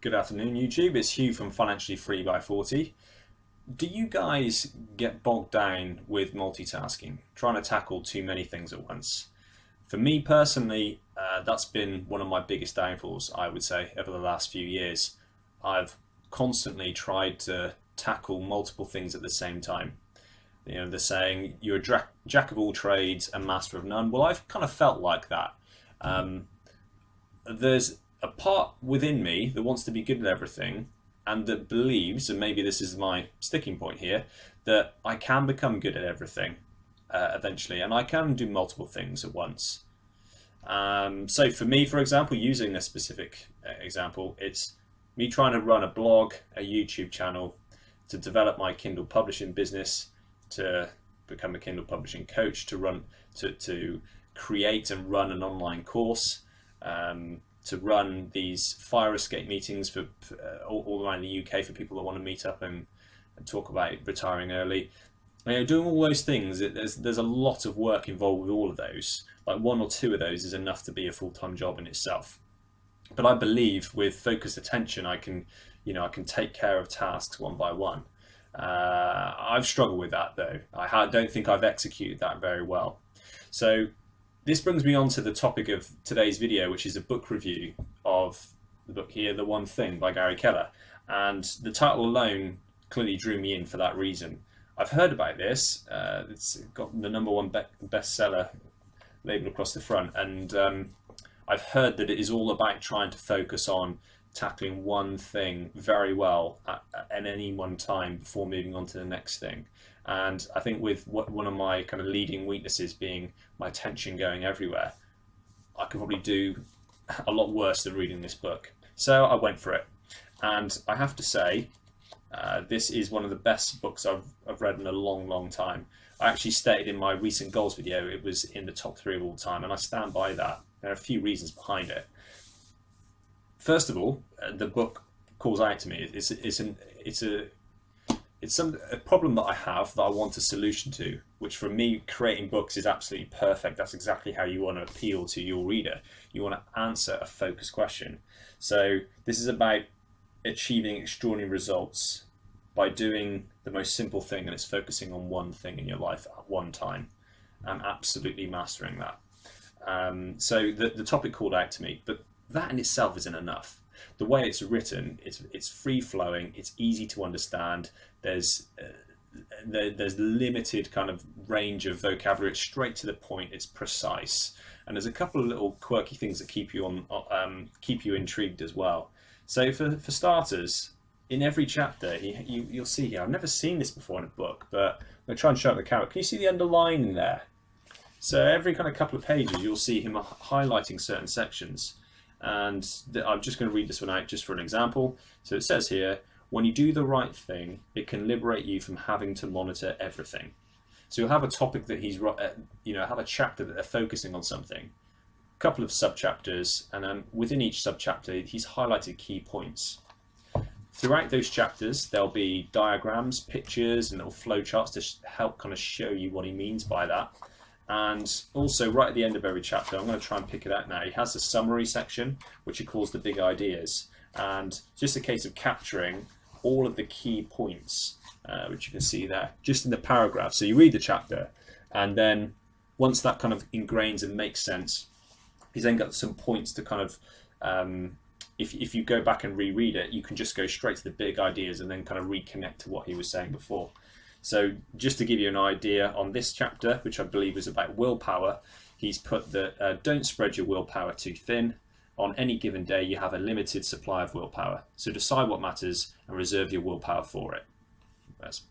Good afternoon, YouTube. It's Hugh from Financially Free by 40. Do you guys get bogged down with multitasking, trying to tackle too many things at once? For me personally, that's been one of my biggest downfalls, I would say, over the last few years. I've constantly tried to tackle multiple things at the same time. You know, they're saying you're a jack of all trades and master of none. Well, I've kind of felt like that. There's a part within me that wants to be good at everything and that believes, and maybe this is my sticking point here, that I can become good at everything eventually, and I can do multiple things at once. So for me, for example, using this specific example, it's me trying to run a blog, a YouTube channel, to develop my Kindle publishing business, to become a Kindle publishing coach, to create and run an online course, to run these fire escape meetings for all around the UK for people that want to meet up and talk about retiring early. You know, doing all those things, there's a lot of work involved with all of those. Like one or two of those is enough to be a full-time job in itself. But I believe with focused attention, I can take care of tasks one by one. I've struggled with that though. I don't think I've executed that very well. So this brings me on to the topic of today's video, which is a book review of the book here, The One Thing by Gary Keller. And the title alone clearly drew me in for that reason. I've heard about this. It's got the #1 bestseller label across the front. And I've heard that it is all about trying to focus on tackling one thing very well at any one time before moving on to the next thing. And I think with one of my kind of leading weaknesses being my attention going everywhere, I could probably do a lot worse than reading this book. So I went for it. And I have to say, this is one of the best books I've read in a long, long time. I actually stated in my recent goals video it was in the top 3 of all time, and I stand by that. There are a few reasons behind it. First of all, the book calls out to me. It's a problem that I have that I want a solution to, which for me, creating books is absolutely perfect. That's exactly how you want to appeal to your reader. You want to answer a focused question. So this is about achieving extraordinary results by doing the most simple thing, and it's focusing on one thing in your life at one time and absolutely mastering that. So the topic called out to me, but that in itself isn't enough. The way it's written, it's free-flowing, it's easy to understand. There's limited kind of range of vocabulary. It's straight to the point. It's precise, and there's a couple of little quirky things that keep you intrigued as well. So for starters, in every chapter, you'll see here. I've never seen this before in a book, but I'm going to try and show it the camera. Can you see the underline in there? So every kind of couple of pages, you'll see him highlighting certain sections. And I'm just going to read this one out just for an example. So it says here, when you do the right thing, it can liberate you from having to monitor everything. So you'll have a topic that have a chapter that they're focusing on something, a couple of sub-chapters, and then within each sub-chapter, he's highlighted key points. Throughout those chapters, there'll be diagrams, pictures, and little flowcharts to help kind of show you what he means by that. And also, right at the end of every chapter, I'm going to try and pick it out now, he has a summary section, which he calls the big ideas. And just a case of capturing all of the key points, which you can see there, just in the paragraph. So you read the chapter, and then once that kind of ingrains and makes sense, he's then got some points to kind of, if you go back and reread it, you can just go straight to the big ideas and then kind of reconnect to what he was saying before. So just to give you an idea on this chapter, which I believe is about willpower, he's put that don't spread your willpower too thin. On any given day, you have a limited supply of willpower. So decide what matters and reserve your willpower for it. That's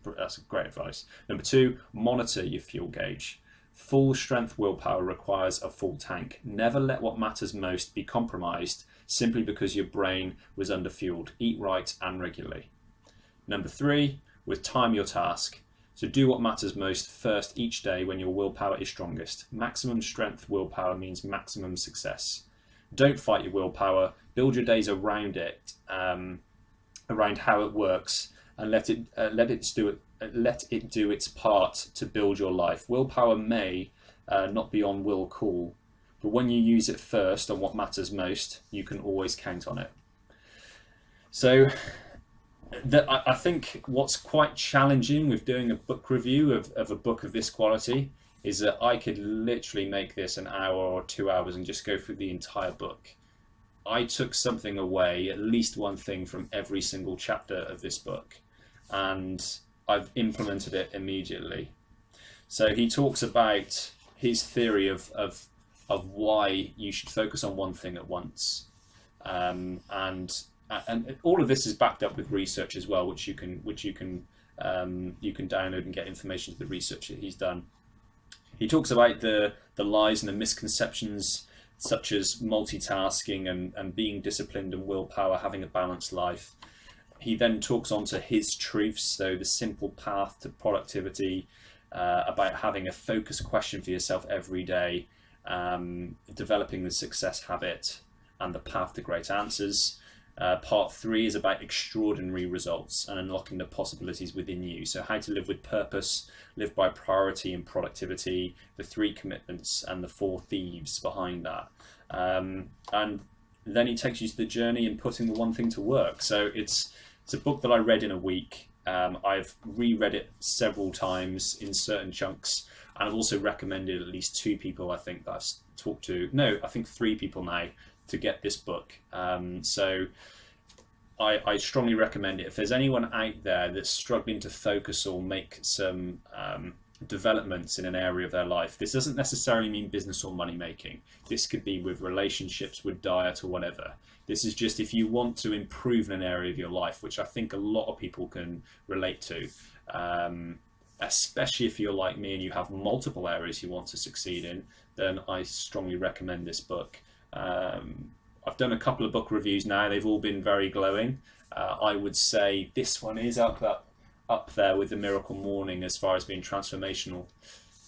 great advice. Number 2, monitor your fuel gauge. Full strength willpower requires a full tank. Never let what matters most be compromised simply because your brain was underfueled. Eat right and regularly. Number 3, with time your task. So do what matters most first each day when your willpower is strongest. Maximum strength willpower means maximum success. Don't fight your willpower. Build your days around it, around how it works, and let it do its part to build your life. Willpower may not be on will call, but when you use it first on what matters most, you can always count on it. So I think what's quite challenging with doing a book review of a book of this quality is that I could literally make this an hour or 2 hours and just go through the entire book. I took something away, at least one thing from every single chapter of this book, and I've implemented it immediately. So he talks about his theory of why you should focus on one thing at once, and all of this is backed up with research as well, which you can download and get information to the research that he's done. He talks about the lies and the misconceptions such as multitasking and being disciplined and willpower, having a balanced life. He then talks on to his truths, so the simple path to productivity, about having a focused question for yourself every day, developing the success habit, and the path to great answers. Part 3 is about extraordinary results and unlocking the possibilities within you. So how to live with purpose, live by priority and productivity, the 3 commitments and the 4 thieves behind that. And then he takes you to the journey in putting the one thing to work. So it's a book that I read in a week. I've reread it several times in certain chunks, and I've also recommended at least 2 people, I think, that I've talked to. No, I think 3 people now to get this book. So I strongly recommend it. If there's anyone out there that's struggling to focus or make some developments in an area of their life, this doesn't necessarily mean business or money making. This could be with relationships, with diet, or whatever. This is just if you want to improve in an area of your life, which I think a lot of people can relate to, especially if you're like me and you have multiple areas you want to succeed in, then I strongly recommend this book. I've done a couple of book reviews now. They've all been very glowing. I would say this one is up there with The Miracle Morning as far as being transformational.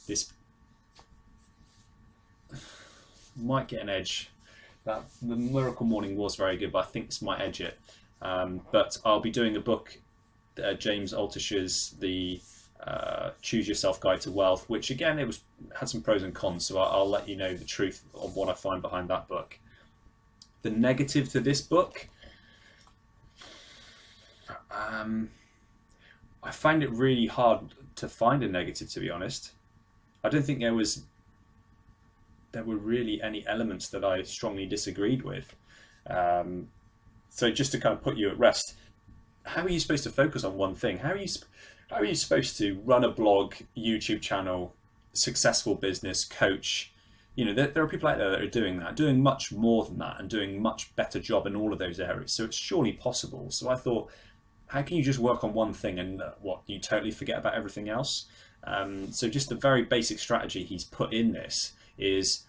This might get an edge. The Miracle Morning was very good, but I think this might edge it. But I'll be doing a book, James Altish's The Choose Yourself Guide to Wealth, which again had some pros and cons, so I'll let you know the truth of what I find behind that book. The negative to this book, I find it really hard to find a negative, to be honest. I don't think there were really any elements that I strongly disagreed with. So just to kind of put you at rest, how are you supposed to focus on one thing? How are you supposed to run a blog, YouTube channel, successful business, coach? You know, there are people out there that are doing much more than that and doing much better job in all of those areas. So it's surely possible. So I thought, how can you just work on one thing and you totally forget about everything else? So just the very basic strategy he's put in this is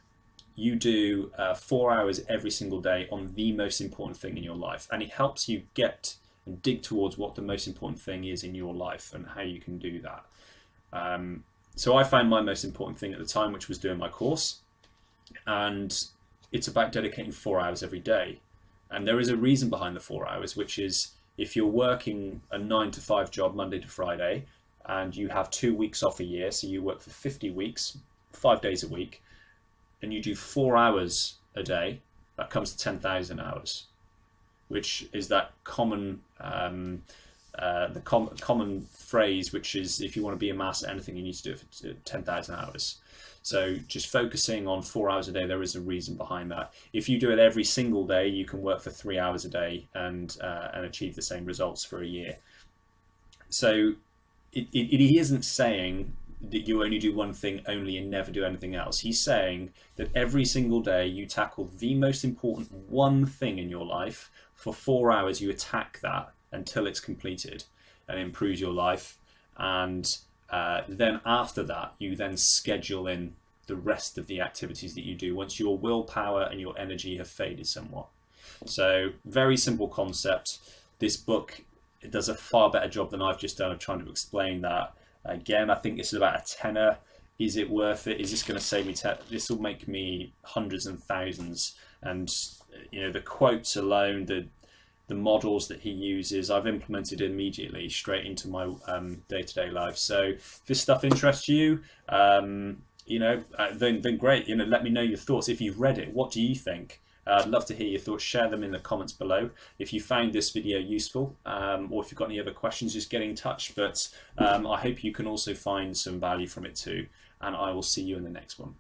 you do 4 hours every single day on the most important thing in your life. And it helps you get and dig towards what the most important thing is in your life and how you can do that. So I found my most important thing at the time, which was doing my course. And it's about dedicating 4 hours every day. And there is a reason behind the 4 hours, which is if you're working a 9 to 5 job Monday to Friday and you have 2 weeks off a year, so you work for 50 weeks, 5 days a week, and you do 4 hours a day, that comes to 10,000 hours, which is that common common phrase, which is if you want to be a master at anything, you need to do it for 10,000 hours. So just focusing on 4 hours a day, there is a reason behind that. If you do it every single day, you can work for 3 hours a day and achieve the same results for a year. So he isn't saying that you only do one thing only and never do anything else. He's saying that every single day you tackle the most important one thing in your life. For 4 hours, you attack that until it's completed and improves your life. And then after that, you then schedule in the rest of the activities that you do once your willpower and your energy have faded somewhat. So very simple concept. This book, it does a far better job than I've just done of trying to explain that. Again, I think this is about a tenner. Is it worth it? Is this going to save me? This will make me hundreds and thousands. And you know, the quotes alone, the models that he uses, I've implemented immediately straight into my day-to-day life. So if this stuff interests you, you know, then great. You know, let me know your thoughts. If you've read it, what do you think? I'd love to hear your thoughts. Share them in the comments below. If you found this video useful, or if you've got any other questions, just get in touch. But I hope you can also find some value from it too. And I will see you in the next one.